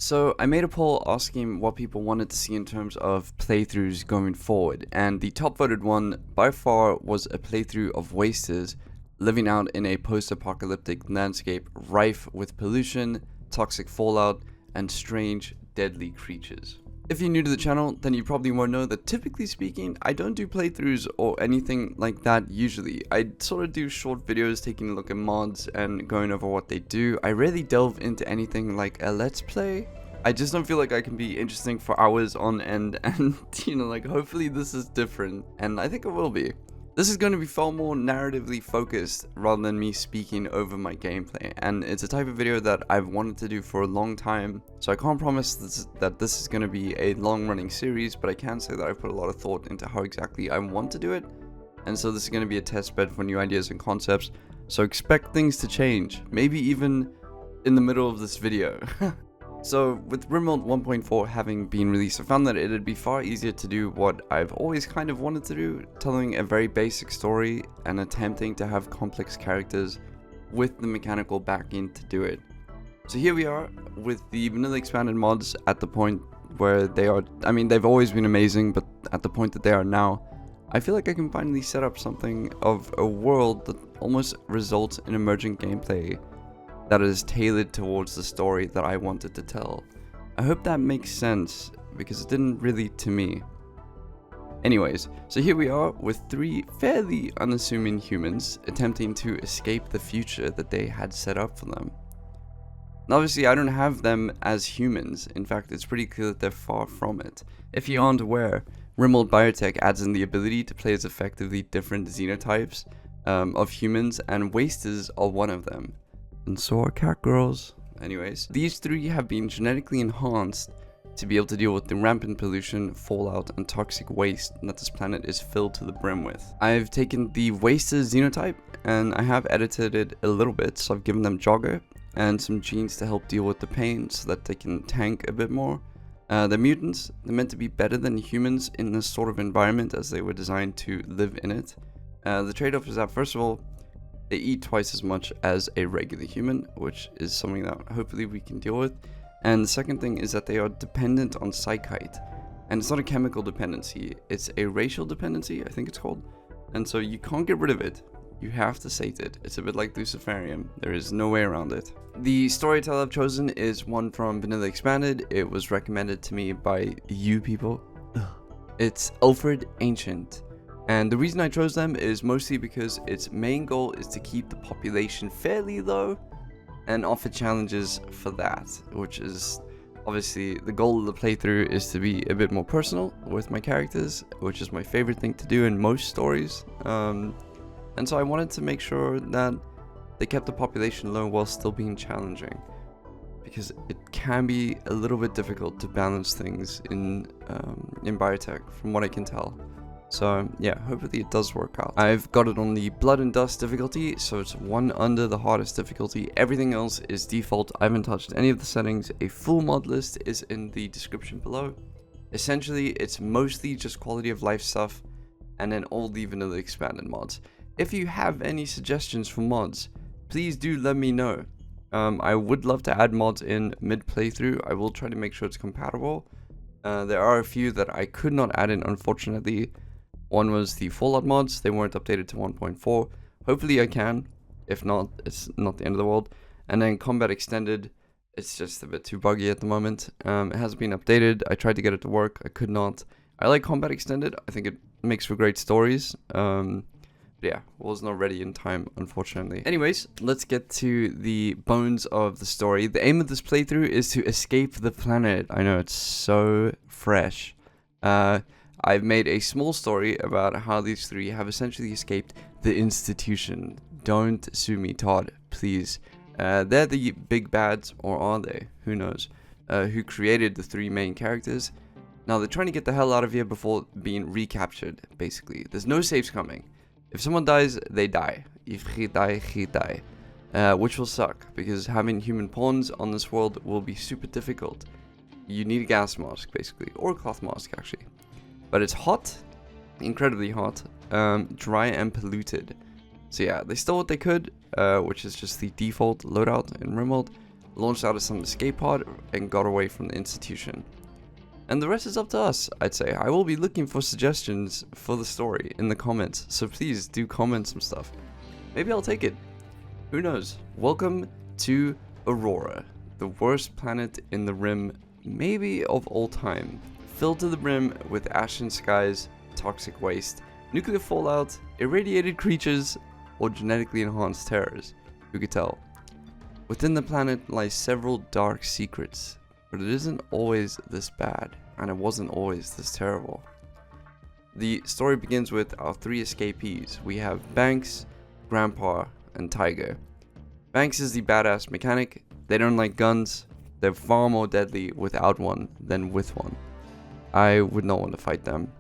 So I made a poll asking what people wanted to see in terms of playthroughs going forward, and the top voted one by far was a playthrough of wasters living out in a post-apocalyptic landscape rife with pollution, toxic fallout, and strange, deadly creatures. If you're new to the channel, then you probably won't know that typically speaking, I don't do playthroughs or anything like that usually. I sort of do short videos taking a look at mods and going over what they do. I rarely delve into anything like a let's play. I just don't feel like I can be interesting for hours on end, and like hopefully this is different, and I think it will be. This is going to be far more narratively focused rather than me speaking over my gameplay, and it's a type of video that I've wanted to do for a long time, so I can't promise that this is going to be a long-running series, but I can say that I've put a lot of thought into how exactly I want to do it, and so this is going to be a test bed for new ideas and concepts, so expect things to change, maybe even in the middle of this video. So, with Rimworld 1.4 having been released, I found that it'd be far easier to do what I've always kind of wanted to do, telling a very basic story and attempting to have complex characters with the mechanical backing to do it. So here we are, with the vanilla expanded mods at the point where they are, I mean they've always been amazing, but at the point that they are now, I feel like I can finally set up something of a world that almost results in emergent gameplay that is tailored towards the story that I wanted to tell. I hope that makes sense, because it didn't really to me. Anyways, so here we are with three fairly unassuming humans attempting to escape the future that they had set up for them. Now obviously I don't have them as humans, in fact it's pretty clear that they're far from it. If you aren't aware, Rimworld Biotech adds in the ability to play as effectively different xenotypes of humans, and wasters are one of them. And so are cat girls. Anyways, these three have been genetically enhanced to be able to deal with the rampant pollution, fallout, and toxic waste that this planet is filled to the brim with. I've taken the waster xenotype and I have edited it a little bit, so I've given them jogger and some genes to help deal with the pain so that they can tank a bit more. They're mutants. They're meant to be better than humans in this sort of environment as they were designed to live in it. The trade-off is that, first of all, they eat twice as much as a regular human, which is something that hopefully we can deal with. And the second thing is that they are dependent on psychite. And it's not a chemical dependency, it's a racial dependency, I think it's called. And so you can't get rid of it, you have to sate it. It's a bit like Luciferium, there is no way around it. The storyteller I've chosen is one from Vanilla Expanded. It was recommended to me by you people. It's Alfred Ancient. And the reason I chose them is mostly because its main goal is to keep the population fairly low and offer challenges for that, which is obviously the goal of the playthrough is to be a bit more personal with my characters, which is my favorite thing to do in most stories. And so I wanted to make sure that they kept the population low while still being challenging, because it can be a little bit difficult to balance things in Biotech from what I can tell. So yeah, hopefully it does work out. I've got it on the blood and dust difficulty, so it's one under the hardest difficulty. Everything else is default. I haven't touched any of the settings. A full mod list is in the description below. Essentially, it's mostly just quality of life stuff, and then all the vanilla expanded mods. If you have any suggestions for mods, please do let me know. I would love to add mods in mid playthrough. I will try to make sure it's compatible. There are a few that I could not add in, unfortunately. One was the Fallout mods, they weren't updated to 1.4. Hopefully I can. If not, it's not the end of the world. And then Combat Extended, it's just a bit too buggy at the moment. It hasn't been updated. I tried to get it to work, I could not. I like Combat Extended, I think it makes for great stories. But yeah, was not ready in time, unfortunately. Anyways, let's get to the bones of the story. The aim of this playthrough is to escape the planet. I know, it's so fresh. I've made a small story about how these three have essentially escaped the institution. Don't sue me, Todd, please. They're the big bads, or are they? Who knows? Who created the three main characters. Now they're trying to get the hell out of here before being recaptured, basically. There's no saves coming. If someone dies, they die. If he die, he die. Which will suck, because having human pawns on this world will be super difficult. You need a gas mask, basically, or a cloth mask, actually. But it's hot, incredibly hot, dry and polluted. So yeah, they stole what they could, which is just the default loadout in Rimworld. launched out of some escape pod, and got away from the institution. And the rest is up to us, I'd say. I will be looking for suggestions for the story in the comments, so please do comment some stuff. Maybe I'll take it. Who knows? Welcome to Aurora, the worst planet in the Rim, maybe of all time. Filled to the brim with ashen skies, toxic waste, nuclear fallout, irradiated creatures, or genetically enhanced terrors. Who could tell? Within the planet lie several dark secrets, but it isn't always this bad, and it wasn't always this terrible. The story begins with our three escapees. We have BaRKy, Grandpa, and Tiger. BaRKy is the badass mechanic. They don't like guns. They're far more deadly without one than with one. I would not want to fight them.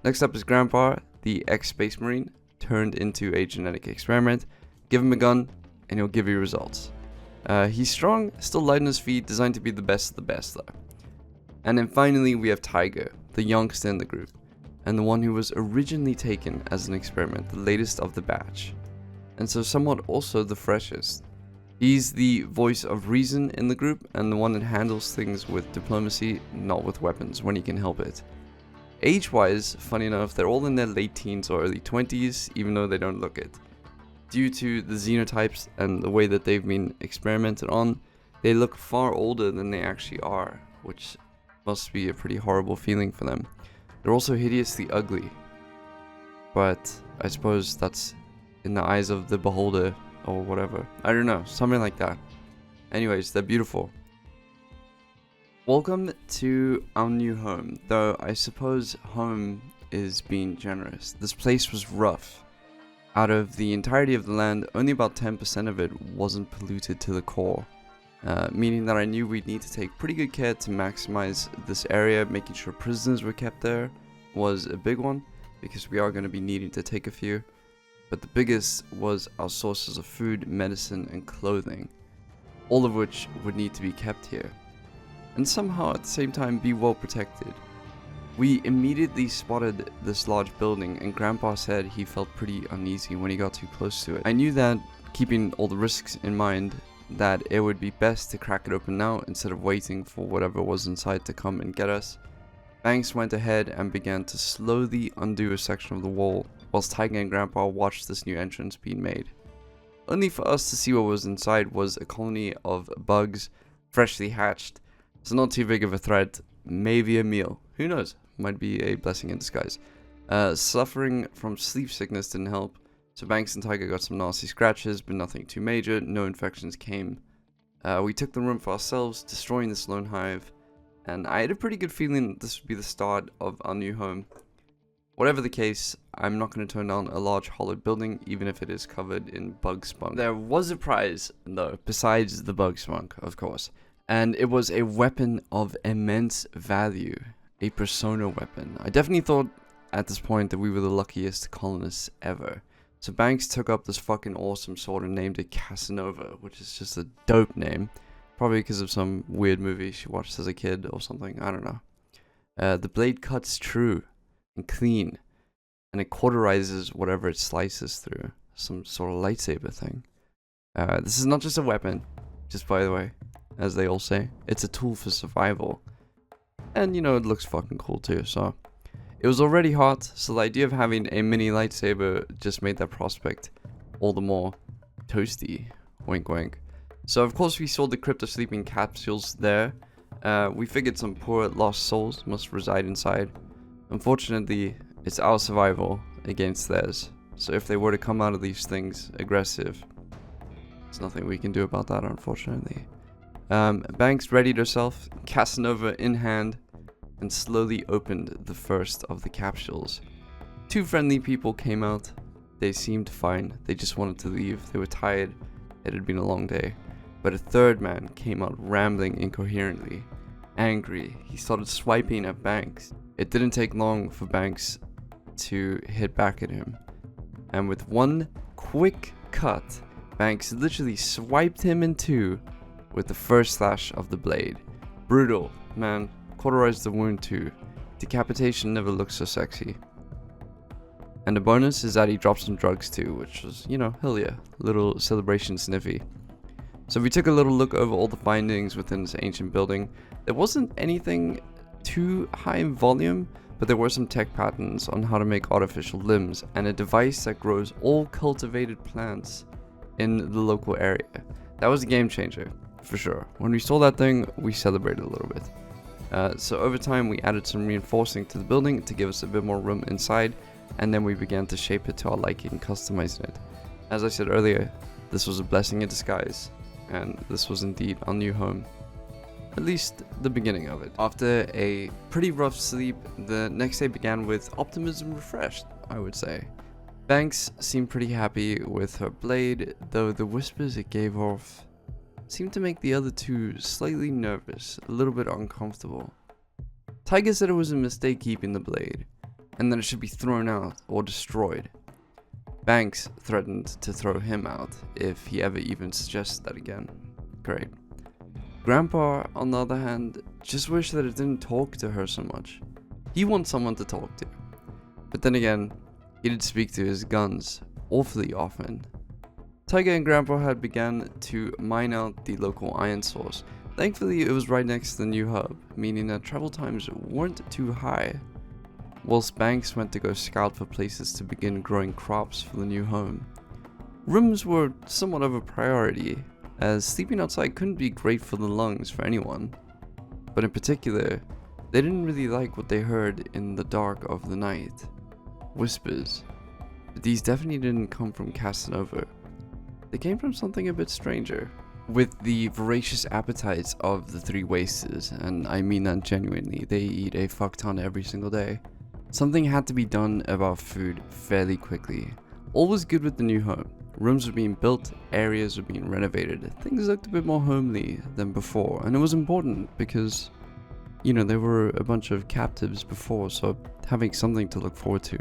Next up is Grandpa, the ex-space marine, turned into a genetic experiment. Give him a gun, and he'll give you results. He's strong, still light on his feet, designed to be the best of the best though. And then finally we have Tiger, the youngster in the group, and the one who was originally taken as an experiment, the latest of the batch, and so somewhat also the freshest. He's the voice of reason in the group, and the one that handles things with diplomacy, not with weapons, when he can help it. Age-wise, funny enough, they're all in their late teens or early 20s, even though they don't look it. Due to the xenotypes and the way that they've been experimented on, they look far older than they actually are, which must be a pretty horrible feeling for them. They're also hideously ugly, but I suppose that's in the eyes of the beholder or whatever. I don't know, something like that. Anyways, they're beautiful. Welcome to our new home, though I suppose home is being generous. This place was rough. Out of the entirety of the land, only about 10% of it wasn't polluted to the core, meaning that I knew we'd need to take pretty good care to maximize this area. Making sure prisoners were kept there was a big one, because we are going to be needing to take a few. But the biggest was our sources of food, medicine, and clothing, all of which would need to be kept here, and somehow at the same time be well protected. We immediately spotted this large building, and Grandpa said he felt pretty uneasy when he got too close to it. I knew that, keeping all the risks in mind, that it would be best to crack it open now instead of waiting for whatever was inside to come and get us. BaRKy went ahead and began to slowly undo a section of the wall, whilst Tiger and Grandpa watched this new entrance being made. Only for us to see what was inside was a colony of bugs, freshly hatched, so not too big of a threat, maybe a meal, who knows? Might be a blessing in disguise. Suffering from sleep sickness didn't help, so BaRKy and Tiger got some nasty scratches, but nothing too major. No infections came. We took the room for ourselves, destroying this lone hive, and I had a pretty good feeling that this would be the start of our new home. Whatever the case, I'm not going to turn down a large hollowed building, even if it is covered in bug spunk. There was a prize, though, besides the bug spunk, of course, and it was a weapon of immense value. A persona weapon. I definitely thought at this point that we were the luckiest colonists ever. So BaRKy took up this fucking awesome sword and named it Casanova, which is just a dope name. Probably because of some weird movie she watched as a kid or something, I don't know. The blade cuts true and clean, and it cauterizes whatever it slices through. Some sort of lightsaber thing. This is not just a weapon, just by the way, as they all say. It's a tool for survival. And, you know, it looks fucking cool too, so. It was already hot, so the idea of having a mini lightsaber just made that prospect all the more toasty. Wink wink. So, of course, we saw the crypto sleeping capsules there. We figured some poor lost souls must reside inside. Unfortunately, it's our survival against theirs. So if they were to come out of these things aggressive, there's nothing we can do about that, unfortunately. BaRKy readied herself, Casanova in hand, and slowly opened the first of the capsules. Two friendly people came out. They seemed fine. They just wanted to leave. They were tired. It had been a long day. But a third man came out rambling incoherently. Angry, he started swiping at BaRKy. It didn't take long for BaRKy to hit back at him. And with one quick cut, BaRKy literally swiped him in two with the first slash of the blade. Brutal, man. Cauterized the wound too. Decapitation never looked so sexy. And the bonus is that he dropped some drugs too, which was, you know, hell yeah. Little celebration sniffy. So we took a little look over all the findings within this ancient building. There wasn't anything too high in volume, but there were some tech patterns on how to make artificial limbs and a device that grows all cultivated plants in the local area. That was a game changer, for sure. When we saw that thing, we celebrated a little bit. So over time, we added some reinforcing to the building to give us a bit more room inside, and then we began to shape it to our liking, customizing it. As I said earlier, this was a blessing in disguise, and this was indeed our new home. At least the beginning of it. After a pretty rough sleep, the next day began with optimism refreshed, I would say. Banks seemed pretty happy with her blade, though the whispers it gave off seemed to make the other two slightly nervous, a little bit uncomfortable. Tiger said it was a mistake keeping the blade, and that it should be thrown out or destroyed. Banks threatened to throw him out if he ever even suggested that again. Great. Grandpa, on the other hand, just wished that it didn't talk to her so much. He wants someone to talk to. But then again, he did speak to his guns awfully often. Tiger and Grandpa had begun to mine out the local iron source. Thankfully, it was right next to the new hub, meaning that travel times weren't too high. Whilst Banks went to go scout for places to begin growing crops for the new home. Rooms were somewhat of a priority, as sleeping outside couldn't be great for the lungs for anyone. But in particular, they didn't really like what they heard in the dark of the night. Whispers. But these definitely didn't come from Casanova. They came from something a bit stranger. With the voracious appetites of the three wasters, and I mean that genuinely, they eat a fuck ton every single day. Something had to be done about food fairly quickly. All was good with the new home. Rooms were being built, areas were being renovated, things looked a bit more homely than before, and it was important because, you know, there were a bunch of captives before, so having something to look forward to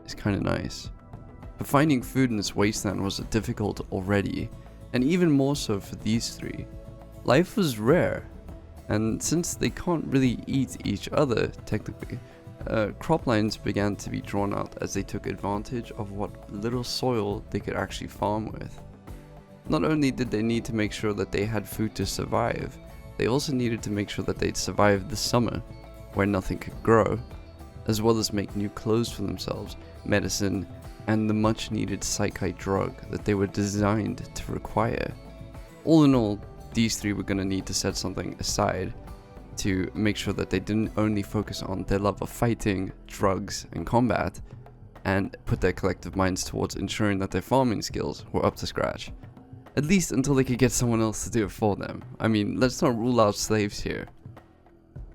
is kind of nice. But finding food in this wasteland was difficult already, and even more so for these three. Life was rare, and since they can't really eat each other, technically, crop lines began to be drawn out as they took advantage of what little soil they could actually farm with. Not only did they need to make sure that they had food to survive, they also needed to make sure that they'd survive the summer, where nothing could grow, as well as make new clothes for themselves, medicine, and the much needed psychite drug that they were designed to require. All in all, these three were going to need to set something aside to make sure that they didn't only focus on their love of fighting, drugs, and combat, and put their collective minds towards ensuring that their farming skills were up to scratch. At least until they could get someone else to do it for them. I mean, let's not rule out slaves here.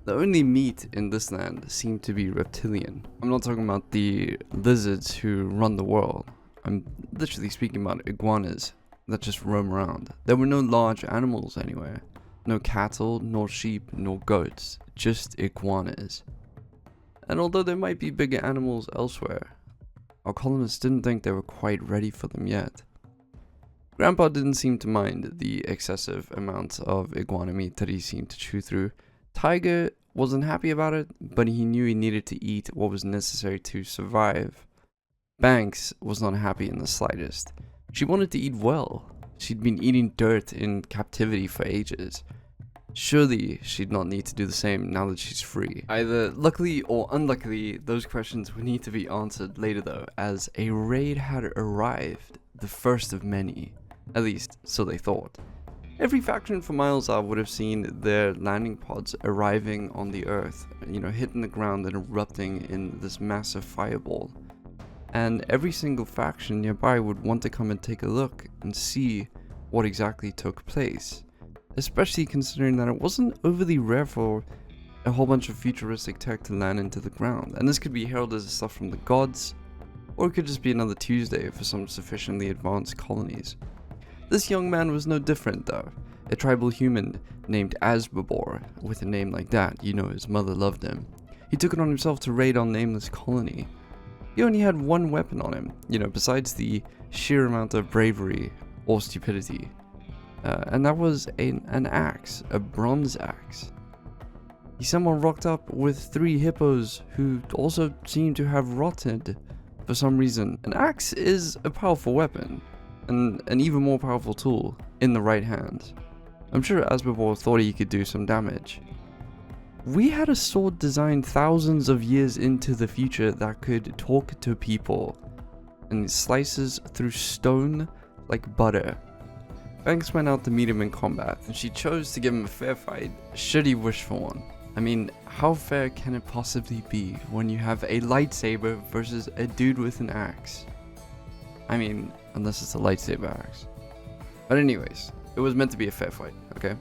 The only meat in this land seemed to be reptilian. I'm not talking about the lizards who run the world. I'm literally speaking about iguanas that just roam around. There were no large animals anywhere. No cattle, nor sheep, nor goats, just iguanas. And although there might be bigger animals elsewhere, our colonists didn't think they were quite ready for them yet. Grandpa didn't seem to mind the excessive amounts of iguana meat that he seemed to chew through. Tiger wasn't happy about it, but he knew he needed to eat what was necessary to survive. Banks was not happy in the slightest. She wanted to eat well. She'd been eating dirt in captivity for ages. Surely she'd not need to do the same now that she's free. Either luckily or unluckily, those questions would need to be answered later though, as a raid had arrived, the first of many. At least, so they thought. Every faction for miles out would have seen their landing pods arriving on the earth, hitting the ground and erupting in this massive fireball. And every single faction nearby would want to come and take a look and see what exactly took place. Especially considering that it wasn't overly rare for a whole bunch of futuristic tech to land into the ground. And this could be heralded as stuff from the gods, or it could just be another Tuesday for some sufficiently advanced colonies. This young man was no different though. A tribal human named Asbabor. With a name like that, his mother loved him. He took it on himself to raid our nameless colony. He only had one weapon on him, besides the sheer amount of bravery or stupidity. And that was an axe, a bronze axe. He somehow rocked up with 3 hippos who also seemed to have rotted for some reason. An axe is a powerful weapon, and an even more powerful tool in the right hands. I'm sure Asbabor thought he could do some damage. We had a sword designed thousands of years into the future that could talk to people, and it slices through stone like butter. Banks went out to meet him in combat, and she chose to give him a fair fight, should he wish for one. I mean, how fair can it possibly be when you have a lightsaber versus a dude with an axe? I mean, unless it's a lightsaber axe. But anyways, it was meant to be a fair fight, okay?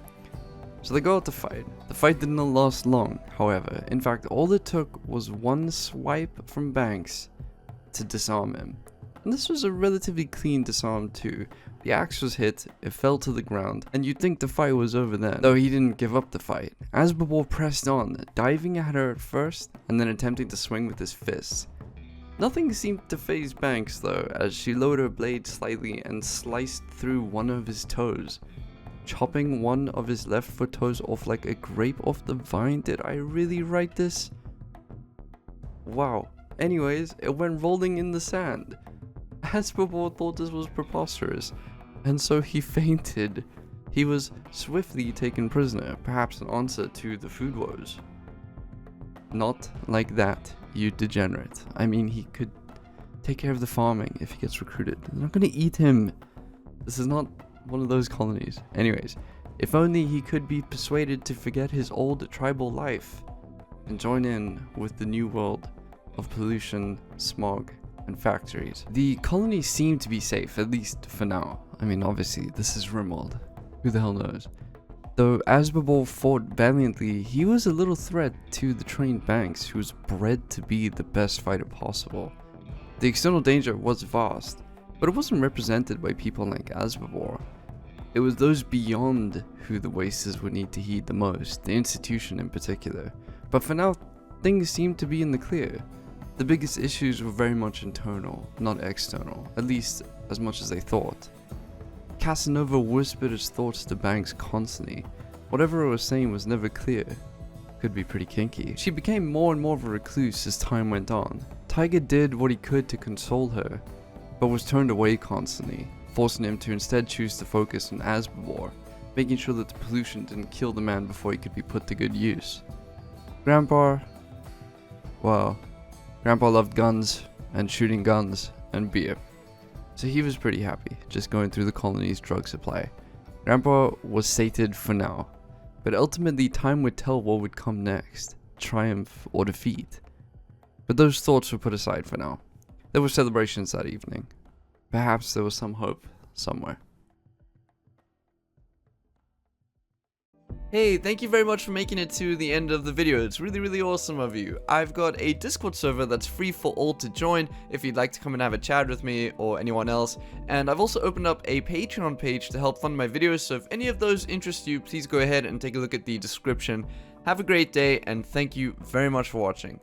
So they go out to fight. The fight didn't last long, however. In fact, all it took was one swipe from Banks to disarm him. And this was a relatively clean disarm too. The axe was hit, it fell to the ground, and you'd think the fight was over then. Though he didn't give up the fight. Asbabor pressed on, diving at her at first, and then attempting to swing with his fists. Nothing seemed to faze Banks though, as she lowered her blade slightly and sliced through one of his toes, chopping one of his left foot toes off like a grape off the vine. Did I really write this? Wow. Anyways, it went rolling in the sand. Asbabor thought this was preposterous, and so he fainted. He was swiftly taken prisoner, perhaps an answer to the food woes. Not like that, you degenerate. I mean, he could take care of the farming if he gets recruited. They're not gonna eat him. This is not one of those colonies. Anyways, if only he could be persuaded to forget his old tribal life and join in with the new world of pollution, smog, and factories. The colony seemed to be safe, at least for now. I mean, obviously, this is Rimworld. Who the hell knows? Though Asbabor fought valiantly, he was a little threat to the trained Banks, who was bred to be the best fighter possible. The external danger was vast, but it wasn't represented by people like Asbabor. It was those beyond who the Wasters would need to heed the most, the institution in particular. But for now, things seemed to be in the clear. The biggest issues were very much internal, not external, at least as much as they thought. Casanova whispered his thoughts to Banks constantly. Whatever it was saying was never clear. Could be pretty kinky. She became more and more of a recluse as time went on. Tiger did what he could to console her, but was turned away constantly, forcing him to instead choose to focus on Asbabor, making sure that the pollution didn't kill the man before he could be put to good use. Grandpa loved guns, and shooting guns, and beer. So he was pretty happy, just going through the colony's drug supply. Grandpa was sated for now, but ultimately time would tell what would come next, triumph or defeat. But those thoughts were put aside for now. There were celebrations that evening. Perhaps there was some hope somewhere. Hey, thank you very much for making it to the end of the video. It's really awesome of you. I've got a Discord server that's free for all to join if you'd like to come and have a chat with me or anyone else. And I've also opened up a Patreon page to help fund my videos, so if any of those interest you, please go ahead and take a look at the description. Have a great day, and thank you very much for watching.